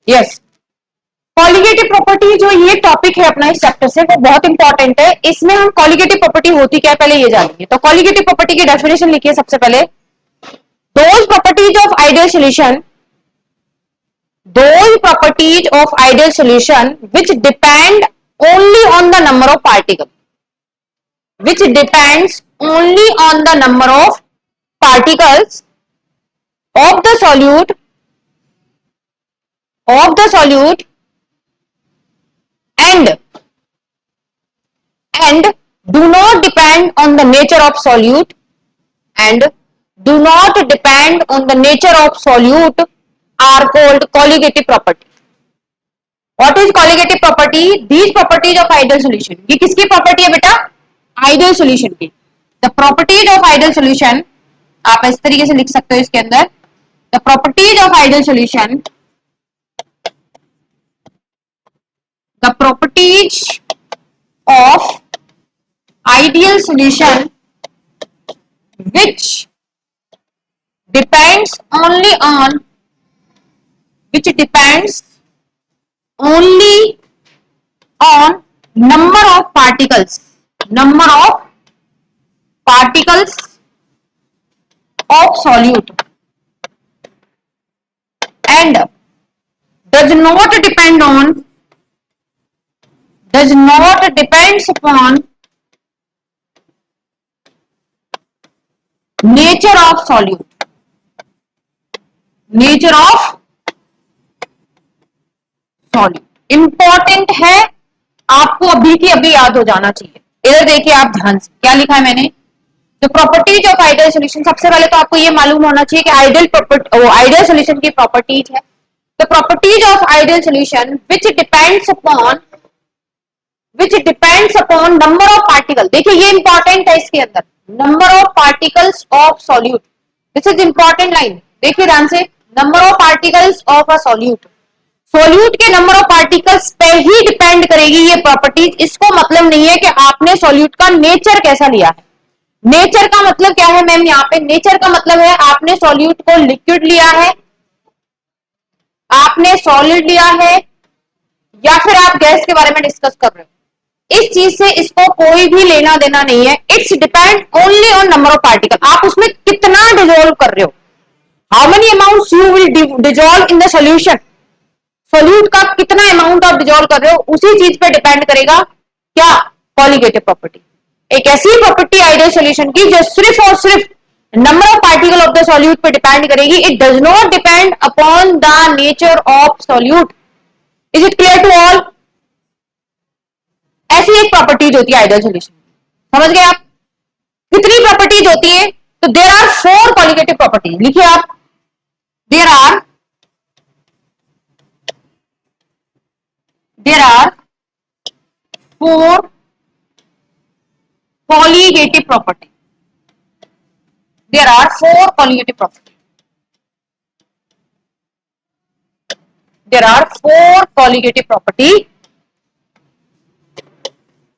Yes, colligative property जो ये topic है अपना इस चैप्टर से वो बहुत इंपॉर्टेंट है। इसमें हम कॉलिगेटिव प्रॉपर्टी होती क्या है पहले ये जानेंगे। तो कॉलिगेटिव प्रॉपर्टी की डेफिनेशन लिखिए सबसे पहले, those properties of ideal solution, those properties of ideal solution which depend only on the number of particles, which depends only on the number of particles of the solute and do not depend on the nature of solute and do not depend on the nature of solute are called colligative property. What is colligative property? These properties of ideal solution. ये किसकी property है बेटा? Ideal solution की। The properties of ideal solution, आप इस तरीके से लिख सकते हो इसके अंदर, the properties of ideal solution, the properties of ideal solution which depends only on number of particles of solute and does not depends upon nature of solute, important है, आपको अभी की अभी याद हो जाना चाहिए। इधर देखिए आप ध्यान से, क्या लिखा है मैंने, तो प्रॉपर्टीज ऑफ आइडियल सॉल्यूशन, सबसे पहले तो आपको ये मालूम होना चाहिए कि आइडियल सॉल्यूशन की प्रॉपर्टीज है। तो properties of ideal solution which depends upon number of particle. देखिए ये इंपॉर्टेंट है, इसके अंदर number of particles of solute, this is important line, देखिए ध्यान से, number of particles of a solute, solute के नंबर ऑफ पार्टिकल्स पे ही डिपेंड करेगी ये प्रॉपर्टीज। इसको मतलब नहीं है कि आपने सॉल्यूट का नेचर कैसा लिया है। नेचर का मतलब क्या है मैम, यहाँ पे नेचर का मतलब है आपने सॉल्यूट को लिक्विड लिया है, आपने सॉलिड लिया है, या फिर आप गैस के बारे में डिस्कस कर रहे हो। इस चीज से इसको कोई भी लेना देना नहीं है। It's depend only on number of particle, आप उसमें कितना डिजोल्व कर रहे हो, how many amount you will dissolve in the solution, solute का कितना अमाउंट आप डिजोल्व कर रहे हो, उसी चीज पे डिपेंड करेगा क्या, कॉलिगेटिव प्रॉपर्टी। एक ऐसी प्रॉपर्टी आइडियल सॉल्यूशन की जो सिर्फ और सिर्फ number of particle of the solute पे डिपेंड करेगी। It does not depend upon the nature of solute. Is it clear to all? ऐसी एक प्रॉपर्टीज होती है आइडियल सॉल्यूशन, समझ गए आप? कितनी प्रॉपर्टीज होती है? तो देयर आर 4 कॉलिगेटिव प्रॉपर्टीज, लिखिए आप, there are 4 colligative property. There are 4 colligative property. There are 4 colligative property.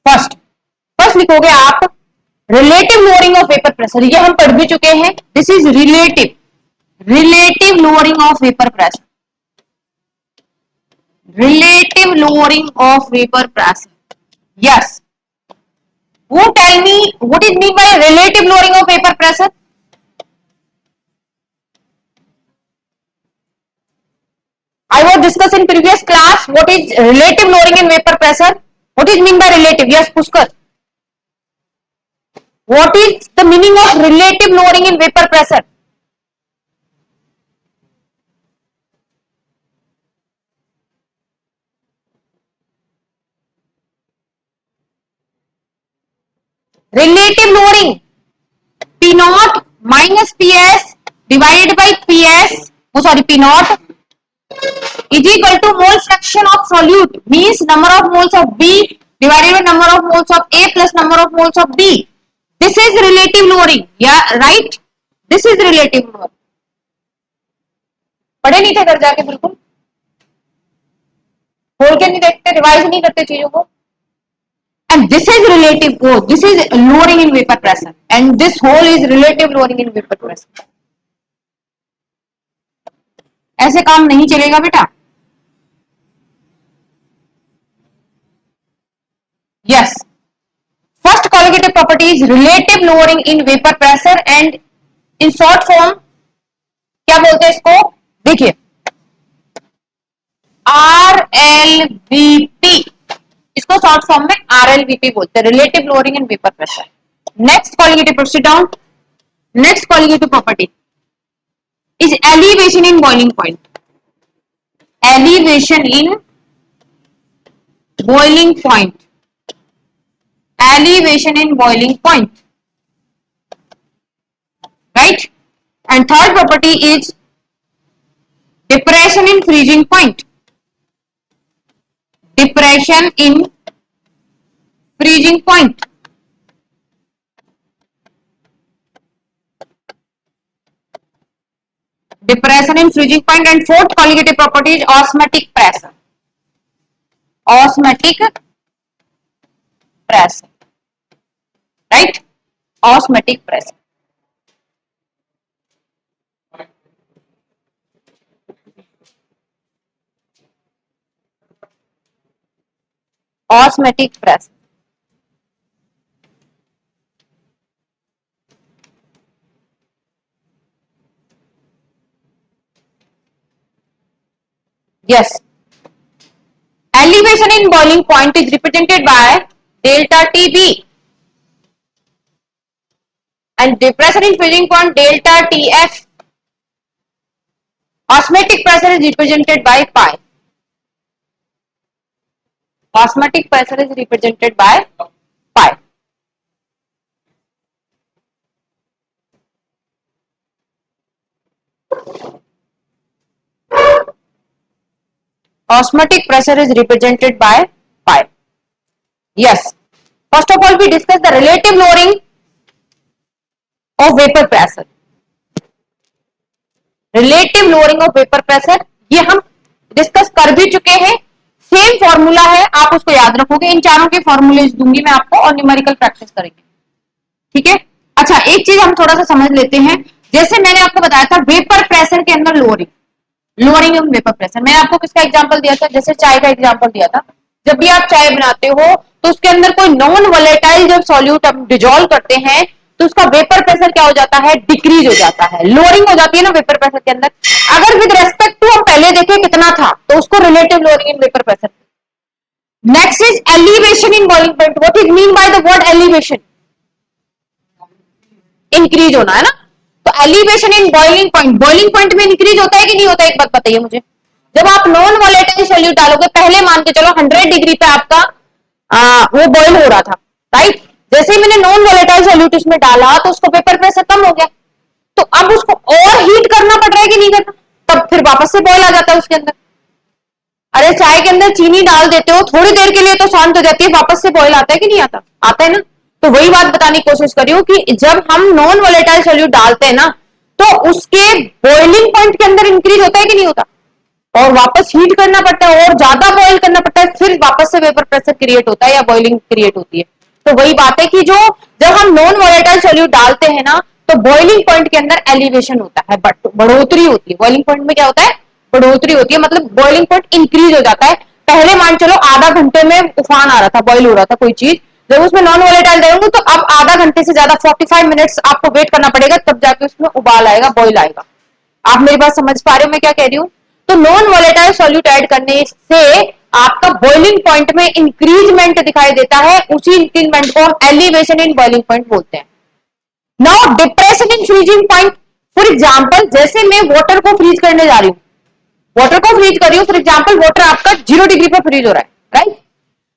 First लिखोगे आप relative lowering of vapour pressure, ये हम पढ़ भी चुके हैं। This is relative lowering of vapour pressure, relative lowering of vapor pressure. Yes, who tell me what is mean by relative lowering of vapor pressure? I was discussed in previous class what is relative lowering in vapor pressure. What is mean by relative? Yes, Pushkar, what is the meaning of relative lowering in vapor pressure? Relative lowering, P naught minus PS divided by PS, P naught is equal to mole fraction of solute, means number of moles of B divided by number of moles of A plus number of moles of B. This is relative lowering, yeah, right? This is relative lowering. पढ़े नहीं थे घर जाके, बिल्कुल खोल के नहीं देखते, रिवाइज नहीं करते चीजों को। And this is relative, this is lowering in vapor pressure, and this whole is relative lowering in vapor pressure. ऐसे काम नहीं चलेगा बेटा। Yes, first qualitative property is relative lowering in vapor pressure and in short form क्या बोलते हैं इसको, देखिए RLVP, इसको शॉर्ट फॉर्म में RLVP बोलते हैं, relative lowering in vapour pressure. Next qualitative, proceed down, next qualitative property is elevation in boiling point, elevation in boiling point, elevation in boiling point, right? And third property is depression in freezing point, depression in freezing point, depression in freezing point, and fourth qualitative property is osmotic pressure, osmotic pressure, right? Osmotic pressure. Osmotic pressure. Yes. Elevation in boiling point is represented by delta TB and depression in freezing point delta TF. Osmotic pressure is represented by pi. Osmotic pressure is represented by pi. Osmotic pressure is represented by pi. Yes. First of all, we discuss the relative lowering of vapor pressure. Relative lowering of vapor pressure ये हम discuss कर भी चुके हैं, same formula है, आप उसको याद रखोगे, इन चारों के फॉर्मूले दूंगी मैं आपको और न्यूमेरिकल प्रैक्टिस करेंगे, ठीक है। अच्छा, एक चीज हम थोड़ा सा समझ लेते हैं, जैसे मैंने आपको बताया था वेपर प्रेशर के अंदर lowering, lowering of vapour pressure, मैंने आपको किसका एग्जांपल दिया था, जैसे चाय का एग्जांपल दिया था। जब भी आप चाय बनाते हो तो उसके अंदर कोई नॉन वोलेटाइल जब सॉल्यूट आप डिजोल्व करते हैं तो उसका वेपर प्रेशर क्या हो जाता है, डिक्रीज हो जाता है, लोअरिंग हो जाती है ना वेपर प्रेशर के अंदर। अगर विद रेस्पेक्ट टू हम पहले देखें कितना था तो उसको relative lowering in vapour pressure. Next is elevation in boiling point. What is mean by the word elevation, increase होना है ना, तो elevation in boiling point, boiling point में इंक्रीज होता है कि नहीं होता है, एक बात बताइए मुझे। जब आप नॉन वोलेटाइल सॉल्यूट डालोगे, पहले मान के चलो 100 डिग्री पे आपका वो बॉइल हो रहा था, राइट, जैसे ही मैंने नॉन वोलेटाइल सॉल्यूट इसमें डाला तो उसको वेपर प्रेशर कम हो गया, तो अब उसको और हीट करना पड़ रहा है कि नहीं करना, तब फिर वापस से बॉइल आ जाता है उसके अंदर। अरे चाय के अंदर चीनी डाल देते हो, थोड़ी देर के लिए तो शांत हो जाती है, वापस से बॉइल आता है कि नहीं आता, आता है ना। तो वही बात बताने की कोशिश करी हूं कि जब हम नॉन वोलेटाइल सॉल्यूट डालते हैं ना तो उसके बॉइलिंग पॉइंट के अंदर इंक्रीज होता है कि नहीं होता, और वापस हीट करना पड़ता है और ज्यादा बॉइल करना पड़ता है, फिर वापस से वेपर प्रेशर क्रिएट होता है या बॉइलिंग क्रिएट होती है। तो वही बात है कि जो जब हम नॉन वोलेटाइल सॉल्यूट डालते हैं ना तो बॉइलिंग पॉइंट के अंदर एलिवेशन होता है, बढ़ोतरी होती है, बॉइलिंग पॉइंट में क्या होता है, बढ़ोतरी होती है, मतलब बॉइलिंग पॉइंट इंक्रीज हो जाता है। पहले मान चलो आधा घंटे में उफान आ रहा था, बॉइल हो रहा था कोई चीज, जब उसमें नॉन वोलेटाइल डालूंगी तो अब आधा घंटे से ज्यादा 45 मिनट्स आपको वेट करना पड़ेगा, तब जाके उसमें उबाल आएगा, बॉइल आएगा। आप मेरी बात समझ पा रहे हो मैं क्या कह रही हूँ। तो नॉन वोलेटाइल सॉल्यूट ऐड करने से आपका बॉइलिंग पॉइंट में इंक्रीजमेंट दिखाई देता है, उसी इंक्रीजमेंट को हम एलिवेशन इन बॉइलिंग पॉइंट बोलते हैं। Now depression in freezing point, for example जैसे मैं वाटर को फ्रीज करने जा रही हूँ, वाटर को फ्रीज कर रही हूँ, फॉर एग्जांपल वाटर आपका 0 डिग्री पर फ्रीज हो रहा है, राइट।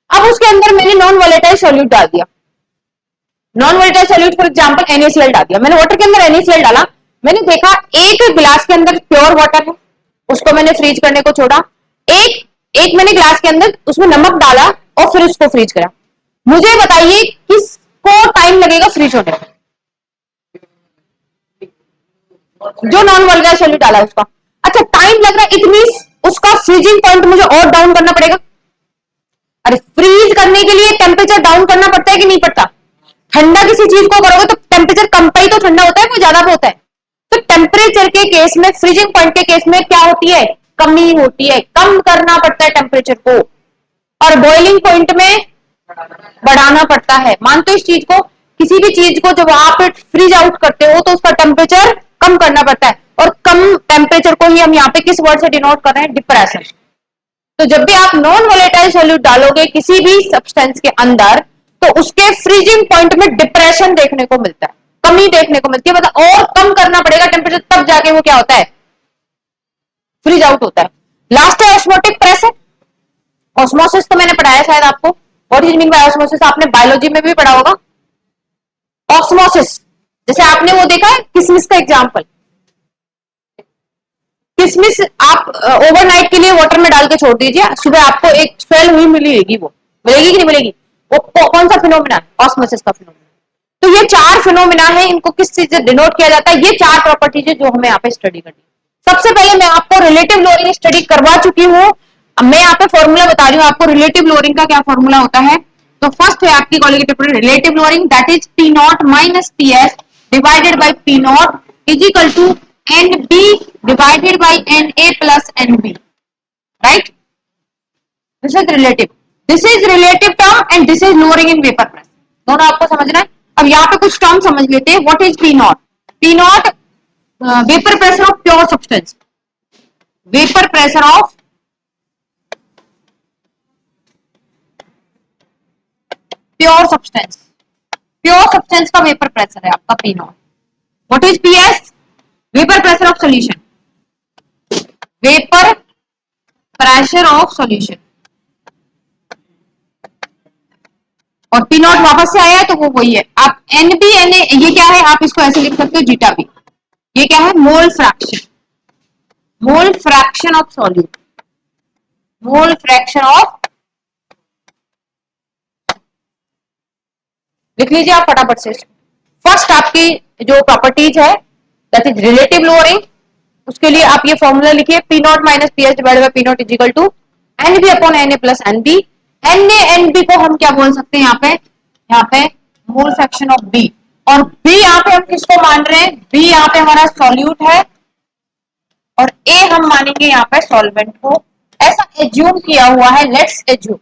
अब उसके अंदर मैंने नॉन वोलेटाइल सॉल्यूट डाल दिया, non volatile solute for example NaCl डाल दिया, मैंने वाटर के अंदर NaCl डाला, मैंने देखा एक गिलास के अंदर प्योर वाटर है, उसको मैंने फ्रीज करने को छोड़ा, एक एक मैंने ग्लास के अंदर उसमें नमक डाला और फिर उसको फ्रीज करा। मुझे बताइए किसको टाइम लगेगा फ्रीज होने में, जो नॉन वोलेटाइल सॉल्यूट डाला उसका। अच्छा, टाइम लग रहा है, इट मींस उसका फ्रीजिंग पॉइंट मुझे और डाउन करना पड़ेगा। अरे फ्रीज करने के लिए टेम्परेचर डाउन करना पड़ता है कि नहीं पड़ता, ठंडा किसी चीज को करोगे तो टेम्परेचर कम पे ही तो ठंडा होता है, कोई ज्यादा पे होता है। तो टेम्परेचर के केस में, फ्रीजिंग पॉइंट के केस में क्या होती है, कमी होती है, कम करना पड़ता है टेम्परेचर को। और बॉइलिंग पॉइंट में बढ़ाना पड़ता है। मानते हो इस चीज को, किसी भी चीज को जब आप फ्रीज आउट करते हो तो उसका टेम्परेचर कम करना पड़ता है, और कम टेम्परेचर को ही हम यहाँ पे किस वर्ड से डिनोट कर रहे हैं, डिप्रेशन। तो जब भी आप नॉन वोलेटाइल सॉल्यूट डालोगे किसी भी सब्सटेंस के अंदर, तो उसके फ्रीजिंग पॉइंट में डिप्रेशन देखने को मिलता है, कमी देखने को मिलती है, मतलब और कम करना पड़ेगा टेम्परेचर, तब जाके वो क्या होता है, फ्रीज आउट होता है। लास्ट है ऑस्मोटिक प्रेशर। ऑस्मोसिस तो मैंने पढ़ाया शायद आपको, what is mean bye osmosis, आपने बायोलॉजी में भी पढ़ा होगा। ऑस्मोसिस, जैसे आपने वो देखा है किसमिस का एग्जाम्पल, किसमिस आप ओवरनाइट के लिए वाटर में डाल के छोड़ दीजिए, सुबह आपको एक स्वेल हुई मिलेगी, वो मिलेगी कि नहीं मिलेगी, वो कौन सा फिनोमिना है, ऑस्मोसिस का फिनोमिना। तो ये चार फिनोमिना है, इनको किस चीज से डिनोट किया जाता है, ये चार प्रॉपर्टीज है जो हमें यहाँ पे स्टडी करनी है। सबसे पहले मैं आपको रिलेटिव लोअरिंग स्टडी करवा चुकी हूँ, मैं यहाँ पे फॉर्मूला बता रही हूँ आपको रिलेटिव लोअरिंग का क्या फॉर्मूला होता है। तो फर्स्ट है आपकी colligative relative lowering, that is P not minus P S divided by P not is equal to N B divided by N A plus N B, right. This is relative, this is relative term and this is lowering in vapour press, दोनों आपको समझना है। अब यहाँ पे कुछ term समझ लेते हैं, what is P not. P not vapour pressure of pure substance, vapour pressure of pure substance, pure substance का वेपर प्रेशर है आपका P not. What is P S, vapour pressure of solution, vapour pressure of solution. और P not वापस से आया है तो वो वही है, आप एन बी एन ए, ये क्या है, आप इसको ऐसे लिख सकते हो जीटा बी, ये क्या है, mole fraction, mole fraction of solute, mole fraction of, लिख लीजिए आप फटाफट से। फर्स्ट आपकी जो प्रॉपर्टीज है दैट इज रिलेटिव लोअरिंग, उसके लिए आप ये फॉर्मूला लिखिए, P not minus P S divide by P not is equal to N B upon N A plus N B. N A N B को हम क्या बोल सकते हैं यहाँ पे मोल फ्रैक्शन ऑफ बी, और बी यहाँ पे हम किसको मान रहे हैं, बी यहाँ पे हमारा सॉल्यूट है, और ए हम मानेंगे यहाँ पे सॉल्वेंट को, ऐसा एज्यूम किया हुआ है, लेट्स एज्यूम।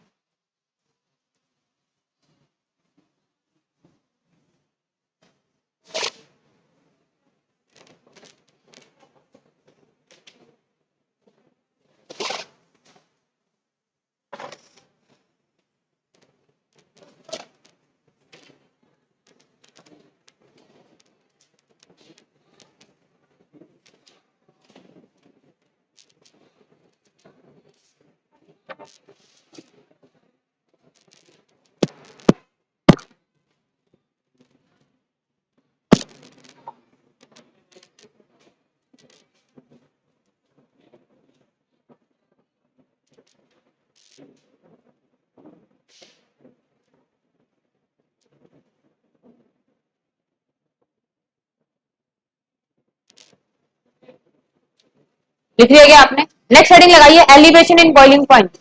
लिख लिया गया आपने, नेक्स्ट हेडिंग लगाइए, elevation in boiling point,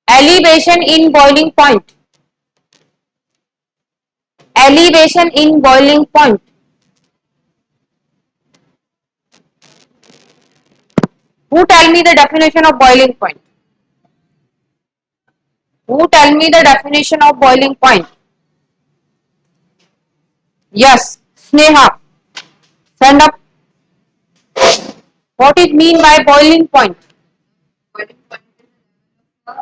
elevation in boiling point, elevation in boiling point. Who tell me the definition of boiling point? Who tell me the definition of boiling point? Yes, Sneha, stand up. What is mean by boiling point? Boiling point is a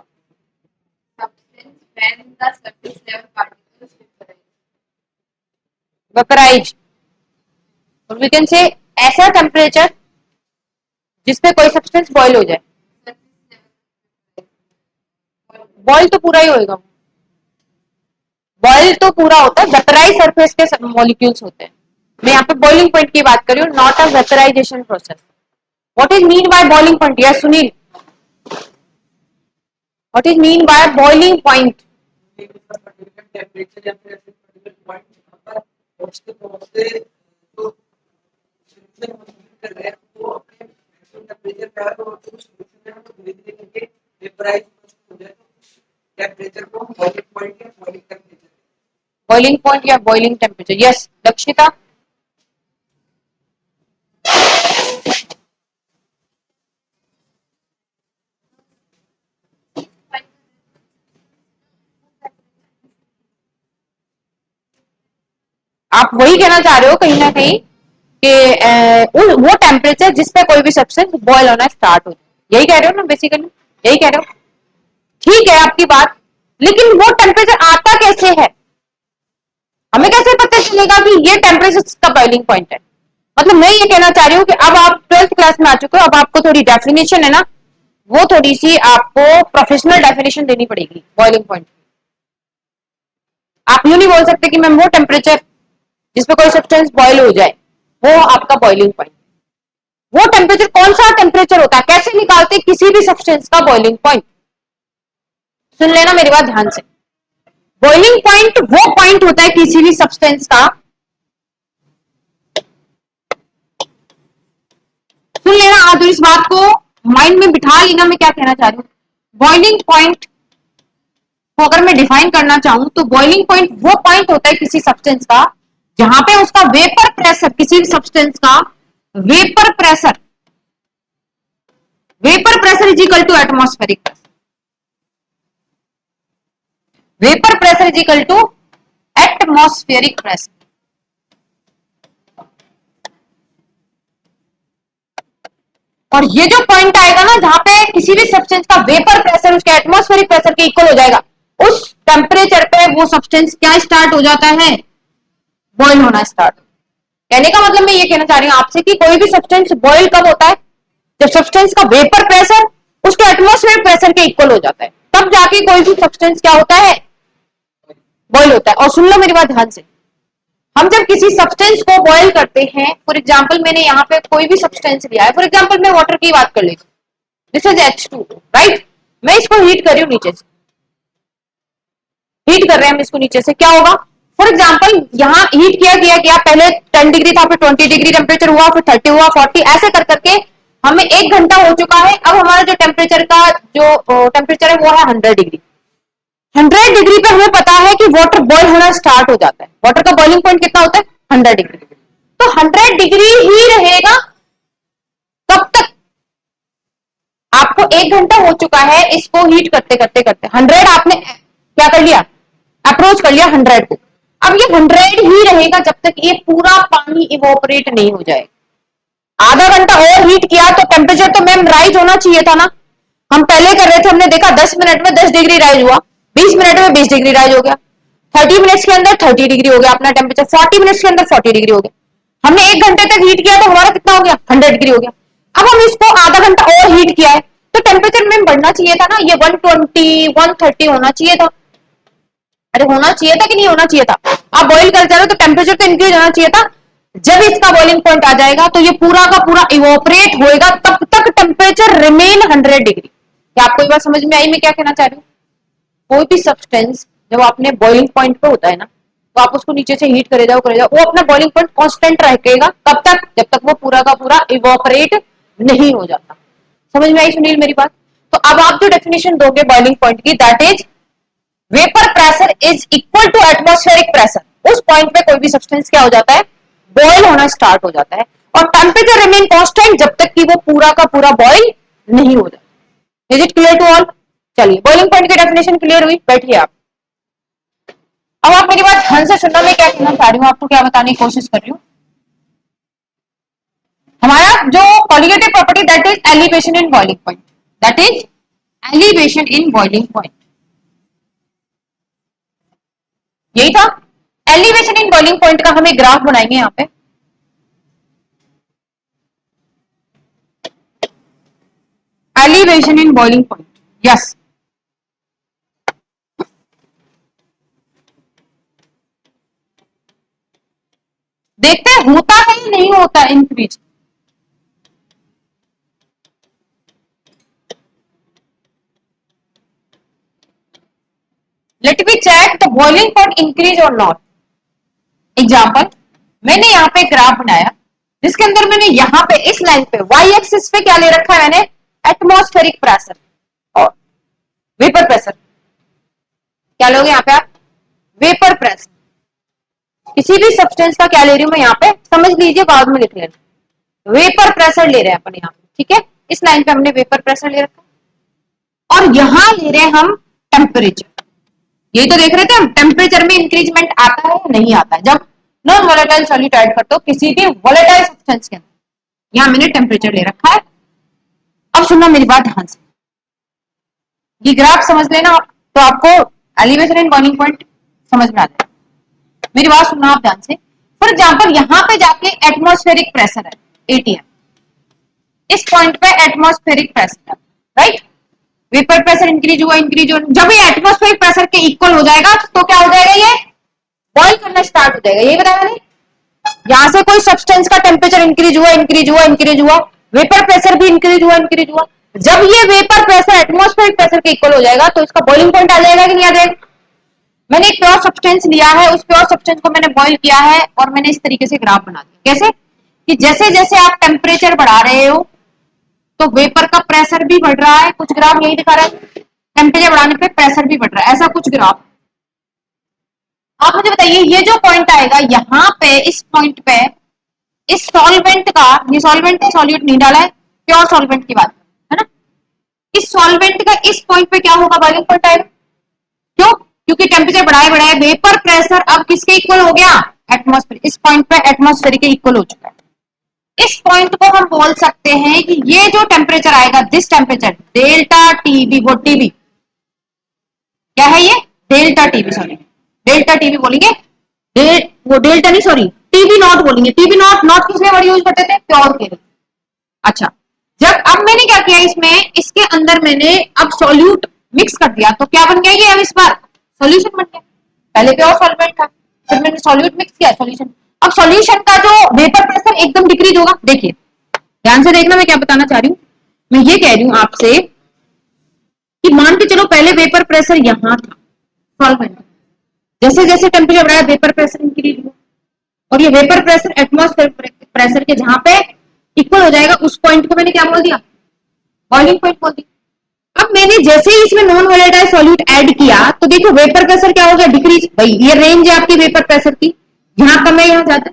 substance when the surface level particles Vaporize. Or we can say ऐसा temperature जिसपे कोई substance boil हो जाए, boil तो पूरा ही होएगा, boil तो पूरा होता है, वेपराइज सरफेस के मॉलिक्यूल्स होते हैं। मैं यहाँ पे बॉइलिंग पॉइंट की बात कर रही हूँ, not a vaporisation process. What is mean by boiling point, yes Sunil, what is mean by boiling point? Temperature या फिर ऐसे पर्टिकुलर पॉइंट पर पहुंचते पहुंचते तो कर रहे हैं वो अपने टेम्परेचर पे आए और कुछ धीरे धीरे करके वेपराइज हो जाए, टेम्परेचर को बॉइलिंग पॉइंट या बॉइलिंग टेम्परेचर, बॉइलिंग पॉइंट या बॉइलिंग टेम्परेचर, यस लक्षिता। आप वही कहना चाह रहे हो कहीं ना कहीं कि वो टेम्परेचर जिस पे कोई भी सब्सटेंस बॉयल होना स्टार्ट हो जाए, यही कह रहे हो ना बेसिकली, यही कह रहे हो। ठीक है आपकी बात, लेकिन वो टेम्परेचर आता कैसे है, हमें कैसे पता चलेगा कि ये टेम्परेचर का बॉइलिंग पॉइंट है। मतलब मैं ये कहना चाह रही हूँ कि अब आप 12th क्लास में आ चुके हो, अब आपको थोड़ी डेफिनेशन है ना, वो थोड़ी सी आपको प्रोफेशनल डेफिनेशन देनी पड़ेगी बॉइलिंग पॉइंट। आप यूं नहीं बोल सकते कि मैम वो टेम्परेचर जिसपे कोई सब्सटेंस बॉयल हो जाए वो आपका बॉइलिंग पॉइंट। वो टेम्परेचर कौन सा टेम्परेचर होता है, कैसे निकालते किसी भी सब्सटेंस का बॉइलिंग पॉइंट, सुन लेना मेरी बात ध्यान से। बॉइलिंग पॉइंट वो पॉइंट होता है किसी भी सब्सटेंस का, सुन लेना आप इस बात को माइंड में बिठा लेना मैं क्या कहना चाह रही हूँ। बॉइलिंग पॉइंट को अगर मैं डिफाइन करना चाहूं तो बॉइलिंग पॉइंट वो पॉइंट होता है किसी सब्सटेंस का जहां पे उसका वेपर प्रेशर, किसी भी सब्सटेंस का vapour pressure, vapour pressure is equal to atmospheric pressure, vapour pressure is equal to atmospheric pressure. और ये जो पॉइंट आएगा ना जहां पे किसी भी सब्सटेंस का वेपर प्रेशर उसके एटमॉस्फेरिक प्रेशर के इक्वल हो जाएगा, उस टेम्परेचर पे वो सब्सटेंस क्या स्टार्ट हो जाता है, बॉयल होना स्टार्ट। कहने का मतलब मैं ये कहना चाह रही हूं आपसे कि कोई भी सब्सटेंस बॉयल कब होता है, जब सब्सटेंस का वेपर प्रेशर उसके एटमॉस्फेरिक प्रेशर के इक्वल हो जाता है, तब जाके कोई भी सब्सटेंस क्या होता है, बॉयल होता है। और सुन लो मेरी बात ध्यान से, हम जब किसी सब्सटेंस को बॉयल करते हैं, फॉर एग्जांपल मैंने यहाँ पे कोई भी सब्सटेंस लिया है, फॉर एग्जांपल मैं वाटर की बात कर लेती हूँ, दिस इज H2 राइट, मैं इसको हीट कर रही हूँ नीचे से, हीट कर रहे हैं हम इसको नीचे से, क्या होगा, फॉर एग्जांपल यहाँ हीट किया गया क्या, पहले 10 डिग्री था, फिर 20 डिग्री टेम्परेचर हुआ, फिर 30 हुआ, 40, ऐसे कर करके हमें 1 घंटा हो चुका है। अब हमारा जो टेम्परेचर का जो टेम्परेचर है वो है 100 डिग्री। 100 डिग्री पे हमें पता है कि वाटर बॉयल होना स्टार्ट हो जाता है, वाटर का बॉइलिंग पॉइंट कितना होता है, 100 डिग्री। तो 100 डिग्री ही रहेगा कब तक, आपको 1 घंटा हो चुका है इसको हीट करते करते करते, 100 आपने क्या कर लिया, अप्रोच कर लिया 100 को। अब ये 100 ही रहेगा जब तक ये पूरा पानी इवोपरेट नहीं हो जाए। आधा घंटा और हीट किया तो टेम्परेचर तो मैम राइज होना चाहिए था ना, हम पहले कर रहे थे, हमने देखा 10 मिनट में 10 डिग्री राइज हुआ, 20 मिनट में 20 डिग्री राइज हो गया, 30 मिनट्स के अंदर 30 डिग्री हो गया अपना टेम्परेचर, 40 मिनट्स के अंदर 40 डिग्री हो गया। हमने 1 घंटे तक हीट किया तो हमारा कितना हो गया, 100 डिग्री हो गया। अब हम इसको आधा घंटा और हीट किया है तो टेम्परेचर में बढ़ना चाहिए था ना, ये 120 130 होना चाहिए था। अरे होना चाहिए था कि नहीं होना चाहिए था, आप बॉइल कर जा रहे हो तो टेम्परेचर तो इंक्रीज होना चाहिए था। जब इसका बॉइलिंग पॉइंट आ जाएगा तो ये पूरा का पूरा इवोपरेट होएगा, तब तक टेम्परेचर रिमेन 100 डिग्री। क्या आपको ये बात समझ में आई मैं क्या कहना चाह रही हूँ। कोई भी सब्सटेंस जब आपने बॉइलिंग पॉइंट पे होता है ना, तो आप उसको नीचे से हीट करे जाओ, वो अपना बॉइलिंग पॉइंट कांस्टेंट रहेगा, कब तक, जब तक वो पूरा का पूरा इवोपरेट नहीं हो जाता। समझ में आई सुनील मेरी बात। तो अब आप जो डेफिनेशन दोगे बॉइलिंग पॉइंट की, that is vapour pressure is equal to atmospheric pressure. उस पॉइंट पे कोई भी सब्सटेंस क्या हो जाता है, बॉयल होना स्टार्ट हो जाता है, और टेम्परेचर रिमेन कांस्टेंट जब तक कि वो पूरा का पूरा बॉयल नहीं हो जाता। Is it clear to all. चलिए बॉइलिंग पॉइंट की डेफिनेशन क्लियर हुई, बैठिए आप। अब आप मेरी बात ध्यान से सुनना, मैं क्या कहना चाह रही हूँ, आपको क्या बताने की कोशिश कर रही हूँ। हमारा जो colligative property that is elevation in boiling point, that is elevation in boiling point, यही था। एलिवेशन इन बॉइलिंग पॉइंट का हम एक ग्राफ बनाएंगे यहाँ पे। Elevation in boiling point, yes. देखते हैं होता है या नहीं होता increase. Let me check the boiling point increase और नॉट। एग्जाम्पल, मैंने यहाँ पे ग्राफ बनाया जिसके अंदर मैंने यहाँ पे इस लाइन पे वाई एक्सिस पे क्या ले रखा है मैंने, एटमॉस्फेरिक प्रेशर और वेपर प्रेशर। क्या लोगे यहाँ पे आप, वेपर प्रेशर। किसी भी सब्सटेंस का क्या ले रही हूं मैं यहाँ पे, समझ लीजिए बाद में लिख लेना। वेपर प्रेशर ले रहे हैं अपन यहाँ पे, ठीक है, इस लाइन पे हमने वेपर प्रेशर ले रखा, और यहां ले रहे हैं हम टेम्परेचर। यही तो देख रहे थे हम, टेम्परेचर में इंक्रीजमेंट आता है या नहीं आता है। जब नॉन वोलेटाइल सॉल्यूट ऐड करते हो किसी भी वोलेटाइल सब्सटेंस के अंदर। यहां मैंने टेम्परेचर ले रखा है। अब सुनना मेरी बात ध्यान से, ये ग्राफ समझ लेना तो आपको एलिवेशन एंड बॉइलिंग पॉइंट समझ में आ जाएगा। मेरी बात सुनना आप ध्यान से। फॉर एग्जाम्पल यहां पे जाके एटमॉस्फेरिक प्रेशर है 80 इस पॉइंट पे एटमॉस्फेरिक प्रेशर है, राइट। वेपर प्रेशर इंक्रीज हुआ, जब ये एटमॉस्फेरिक प्रेशर के इक्वल हो जाएगा तो क्या हो जाएगा, ये बॉइल करना स्टार्ट हो जाएगा। यही बताया मैंने, यहां से कोई सब्सटेंस का टेम्परेचर इंक्रीज हुआ, वेपर प्रेशर भी इंक्रीज हुआ। जब ये वेपर प्रेशर एटमॉस्फेरिक प्रेशर के इक्वल हो जाएगा तो इसका बॉइलिंग पॉइंट आ जाएगा कि नहीं आ जाएगा। मैंने एक प्योर सब्सटेंस लिया है, उस प्योर सब्सटेंस को मैंने बॉइल किया है और मैंने इस तरीके से ग्राफ बना दिया। कैसे कि जैसे जैसे आप टेम्परेचर बढ़ा रहे हो तो वेपर का प्रेशर भी बढ़ रहा है। कुछ ग्राफ यही दिखा रहा है, टेम्परेचर बढ़ाने पे प्रेशर भी बढ़ रहा है, ऐसा कुछ ग्राफ। आप मुझे बताइए ये जो पॉइंट आएगा यहाँ पे, इस पॉइंट पे इस सॉल्वेंट का, ये सॉल्वेंट है, सॉल्यूट नहीं डाला है, प्योर सॉल्वेंट की बात है ना। इस सॉल्वेंट का इस पॉइंट पे क्या होगा, बॉइलिंग पॉइंट आएगा। क्यों? क्योंकि टेम्परेचर बढ़ाए वेपर प्रेशर अब किसके इक्वल हो गया, एटमॉस्फेयर। इस पॉइंट पे एटमॉस्फेयर के इक्वल हो चुका है। इस पॉइंट को हम बोल सकते हैं कि ये जो टेम्परेचर आएगा, दिस टेम्परेचर डेल्टा टीबी, वो टीबी क्या है, ये delta TB, sorry delta TB बोलेंगे, वो डेल्टा नहीं सॉरी टीबी नॉट बोलेंगे। टीबी नॉट, नॉट किस लिए वर्ड यूज करते थे, प्योर के लिए। अच्छा, जब अब मैंने क्या किया, इसमें इसके अंदर मैंने अब सॉल्यूट मिक्स कर दिया तो क्या बन गया ये, अब इस बार सॉल्यूशन बन गया। पहले प्योर सॉल्वेंट था, फिर मैंने सॉल्यूट मिक्स किया, सॉल्यूशन। अब सॉल्यूशन का जो वेपर प्रेशर एकदम डिक्रीज होगा। देखिए ध्यान से देखना मैं क्या बताना चाह रही हूँ। मैं ये कह रही हूं आपसे कि मान के चलो पहले वेपर प्रेशर यहां था सॉल्वेंट, जैसे जैसे टेम्परेचर बढ़ाया वेपर प्रेशर इंक्रीज हुआ और ये वेपर प्रेशर एटमॉस्फेयर प्रेशर के जहां पे इक्वल हो जाएगा उस पॉइंट को मैंने क्या बोल दिया, बॉइलिंग पॉइंट बोल दिया। अब मैंने जैसे ही इसमें नॉन वोलेटाइल सॉल्यूट ऐड किया तो देखो वेपर प्रेशर क्या हो गया, डिक्रीज। भाई ये रेंज है आपकी वेपर प्रेशर की, यहाँ कम है यहाँ ज्यादा।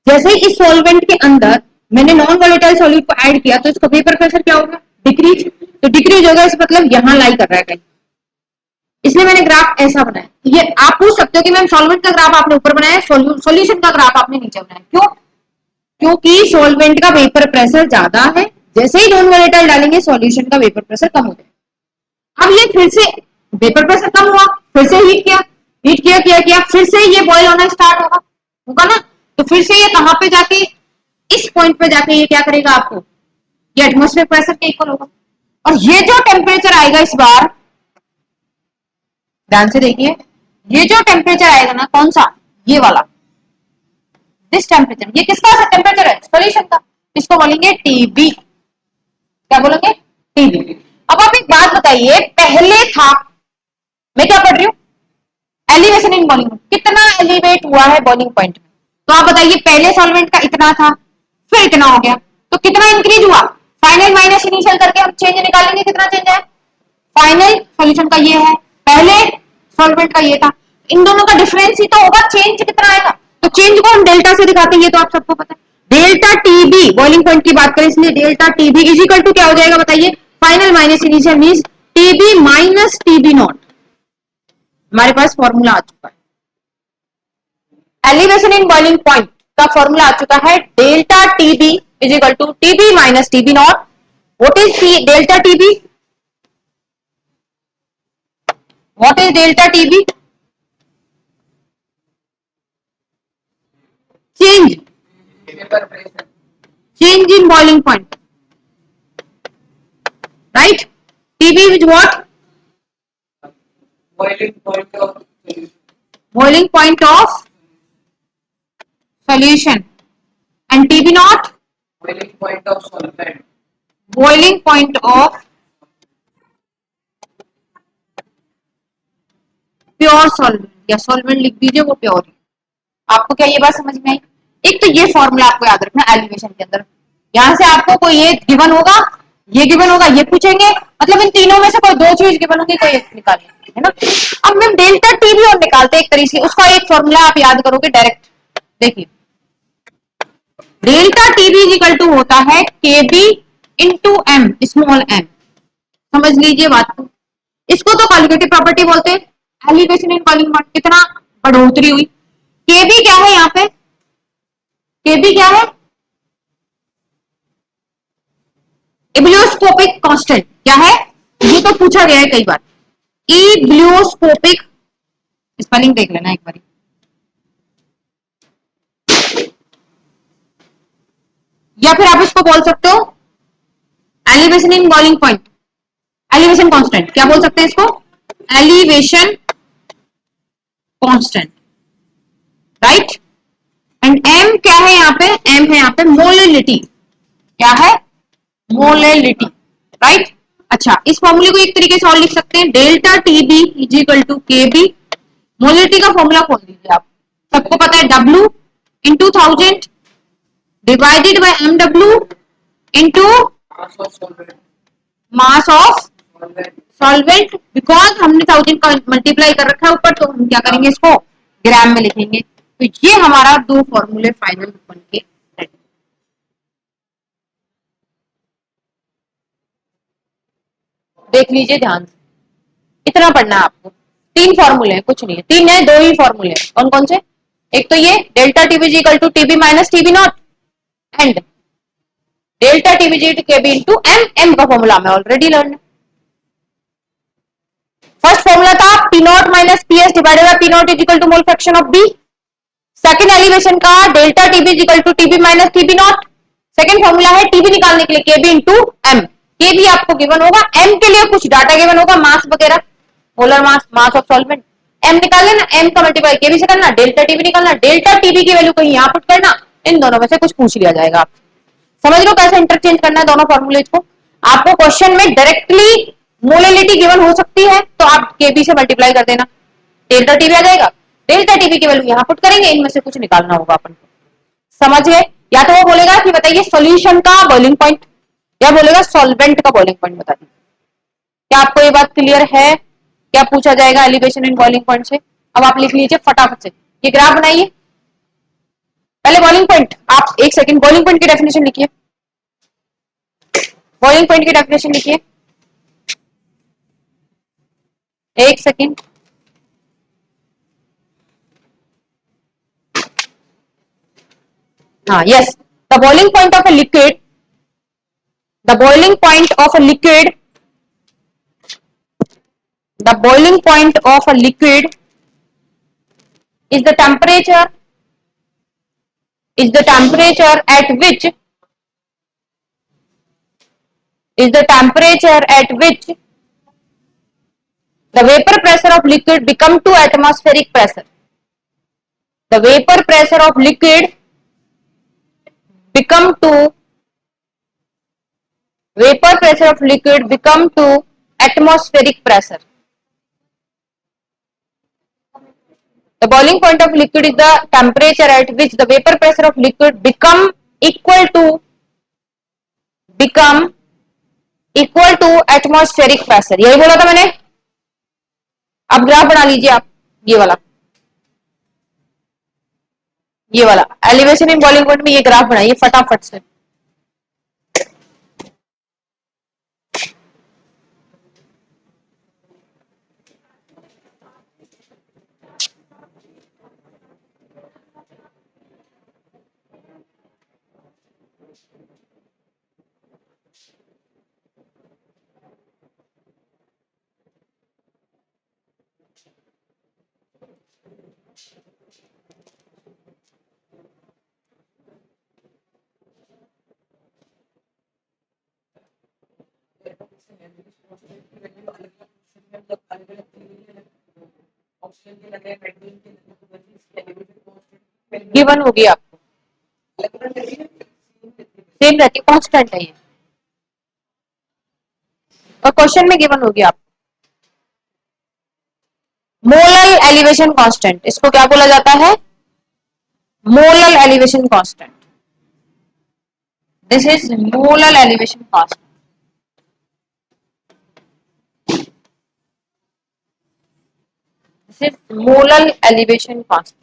जैसे ही इस सॉल्वेंट के अंदर मैंने नॉन वोलेटाइल सॉल्यूट को ऐड किया तो इसका वेपर प्रेशर क्या होगा, डिक्रीज। तो डिक्रीज होगा, इस मतलब यहां लाई कर रहा है कहीं, इसलिए मैंने ग्राफ ऐसा बनाया। ये आप पूछ सकते हो कि मैम सॉल्वेंट का ग्राफ आपने ऊपर बनाया, सॉल्यूशन का ग्राफ आपने नीचे बनाया, क्यों? क्योंकि सॉल्वेंट का वेपर प्रेशर ज्यादा है, जैसे ही नॉन वोलेटाइल डालेंगे सॉल्यूशन का वेपर प्रेशर कम हो जाएगा। अब ये फिर से वेपर प्रेशर कम हुआ, फिर से हीट किया, फिर से ये बॉयल होना स्टार्ट होगा ना। तो फिर से ये कहां पे जाके, इस पॉइंट पे जाके ये क्या करेगा आपको, ये एटमॉस्फेयर प्रेशर के इक्वल होगा। और ये जो टेम्परेचर आएगा इस बार, ध्यान से देखिए, ये जो टेम्परेचर आएगा ना, कौन सा, ये वाला, दिस टेम्परेचर, ये किसका टेम्परेचर है, सॉल्यूशन का। इसको बोलेंगे टीबी। क्या बोलेंगे, टीबी। अब आप एक बात बताइए, पहले था, मैं क्या पढ़ रही हूं, एलिवेशन इन बॉइलिंग, कितना एलिवेट हुआ है बॉइलिंग पॉइंट में। तो आप बताइए पहले सॉल्वेंट का इतना था, फिर इतना हो गया, तो कितना इंक्रीज हुआ। फाइनल माइनस इनिशियल करके हम चेंज निकालेंगे, कितना चेंज है। फाइनल सॉल्यूशन का ये है, पहले सॉल्वेंट का ये था, इन दोनों का डिफरेंस ही तो होगा, चेंज कितना आएगा। तो चेंज को हम डेल्टा से दिखाते हैं, ये तो आप सबको पता है। डेल्टा टीबी बॉइलिंग पॉइंट की बात करें, इसलिए delta TB is equal to क्या हो जाएगा बताइए, final minus initial means TB minus TB not. हमारे पास फॉर्मूला आ चुका है, एलिवेशन इन बॉइलिंग पॉइंट का फॉर्मूला आ चुका है, delta TB is equal to TB minus TB not. What is delta TB, what is delta TB, change in boiling point, right? TB is what, boiling point of boiling point of solution, and TB not, boiling point of solvent, boiling point of pure solvent, या solvent लिख दीजिए, वो pure है। आपको क्या ये बात समझ में आई। एक तो ये फॉर्मूला आपको याद रखना एलिवेशन के अंदर, यहां से आपको कोई ये गिवन होगा, ये गिवन होगा, ये पूछेंगे, मतलब इन तीनों में से कोई दो चीज गिवन होगी, कोई एक निकालिए, है ना। अब मैम डेल्टा टीबी और निकालते हैं एक तरीके से, उसका एक फॉर्मूला आप याद करोगे डायरेक्ट। देखिए delta TB is equal to होता है KB into M small M. समझ लीजिए बात को, इसको तो कॉलिगेटिव प्रॉपर्टी बोलते हैं। एलिवेशन इन बॉइलिंग पॉइंट कितना बढ़ोतरी हुई, केबी क्या है यहाँ पे, Kb क्या है? इब्लियोस्कोपिक कांस्टेंट क्या है? ये तो पूछा गया है कई बार। इब्लियोस्कोपिक, स्पेलिंग देख लेना एक बार, या फिर आप इसको बोल सकते हो elevation in boiling point, elevation constant. क्या बोल सकते हैं इसको? Elevation constant, right. And M क्या है यहाँ पे? एम है यहाँ पे मोलिलिटी। क्या है? Molality, right. अच्छा, इस फॉर्मूले को एक तरीके से और लिख सकते हैं, delta TB is equal to K B. Molality का फॉर्मूला खोल दीजिए आप, सबको पता है W into 1000 divided by MW into mass of solvent, mass of solvent, solvent. Because हमने 1000 का मल्टीप्लाई कर रखा है ऊपर, तो हम क्या करेंगे, इसको ग्राम में लिखेंगे। तो ये हमारा दो फॉर्मूले फाइनल बन के ready। देख लीजिए ध्यान से, इतना पढ़ना है आपको। तीन फॉर्मूले हैं, कुछ नहीं है, तीन है, दो ही फॉर्मूले हैं। कौन कौन से? एक तो ये delta TB equal to TB minus TB not, and delta TB to KB into M. M का फॉर्मूला मैं ऑलरेडी लर्न। फर्स्ट फॉर्मूला था P not minus P S divided by P not is equal to mole fraction of B. Second elevation का delta TB is equal to TB minus TB not. Second formula है TB निकालने के लिए केबी into M. केबी आपको given होगा, M के लिए कुछ डाटा गिवन होगा, मास वगैरह, molar mass, mass of solvent. M निकाल लेना, एम का मल्टीप्लाई केबी से करना, डेल्टा टीबी निकालना, डेल्टा टीबी की वैल्यू कहीं यहाँ पुट करना, इन दोनों में से कुछ पूछ लिया जाएगा। आप समझ लो कैसे इंटरचेंज करना है दोनों फॉर्मूलेज को। आपको क्वेश्चन में डायरेक्टली मोलिलिटी गिवन हो सकती है, तो आप केबी से मल्टीप्लाई कर देना, डेल्टा टीबी आ जाएगा। डेल्टा टीबी की वैल्यू यहाँ पुट करेंगे, इनमें से कुछ निकालना होगा अपन को। समझ गए? या तो वो बोलेगा कि बताइए सॉल्यूशन का बॉइलिंग पॉइंट, या बोलेगा सॉल्वेंट का बॉइलिंग पॉइंट बता दीजिए। क्या आपको ये बात क्लियर है? क्या पूछा जाएगा एलिवेशन इन बॉइलिंग पॉइंट से? अब आप लिख लीजिए फटाफट से, ये ग्राफ बनाइए। पहले बॉइलिंग पॉइंट, आप एक सेकंड बॉइलिंग पॉइंट की डेफिनेशन लिखिए, बॉइलिंग पॉइंट की डेफिनेशन लिखिए, एक सेकंड। हाँ, yes, the boiling point of a liquid, the boiling point of a liquid, the boiling point of a liquid is the temperature, is the temperature at which, is the temperature at which the vapor pressure of liquid become to atmospheric pressure, the vapor pressure of liquid become to, vapor pressure of liquid become to atmospheric pressure. The boiling point of liquid is the temperature at which the vapor pressure of liquid become equal to, become equal to atmospheric pressure। यही बोला था मैंने। अब graph बना लीजिए आप, ये वाला एलिवेशन इन बॉइलिंग पॉइंट में ये ग्राफ बनाइए फटाफट से। गिवन होगी आपको, सेम रहती है, कांस्टेंट है ये, और क्वेश्चन में गिवन होगी आपको। मोलल एलिवेशन कांस्टेंट, इसको क्या बोला जाता है? Molal elevation constant. This is molal elevation constant. This is molal elevation constant.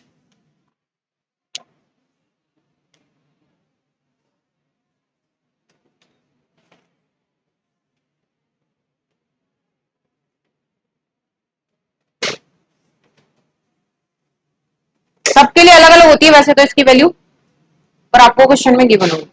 सबके लिए अलग अलग होती है वैसे तो इसकी वैल्यू, और आपको क्वेश्चन में गिवन होगी।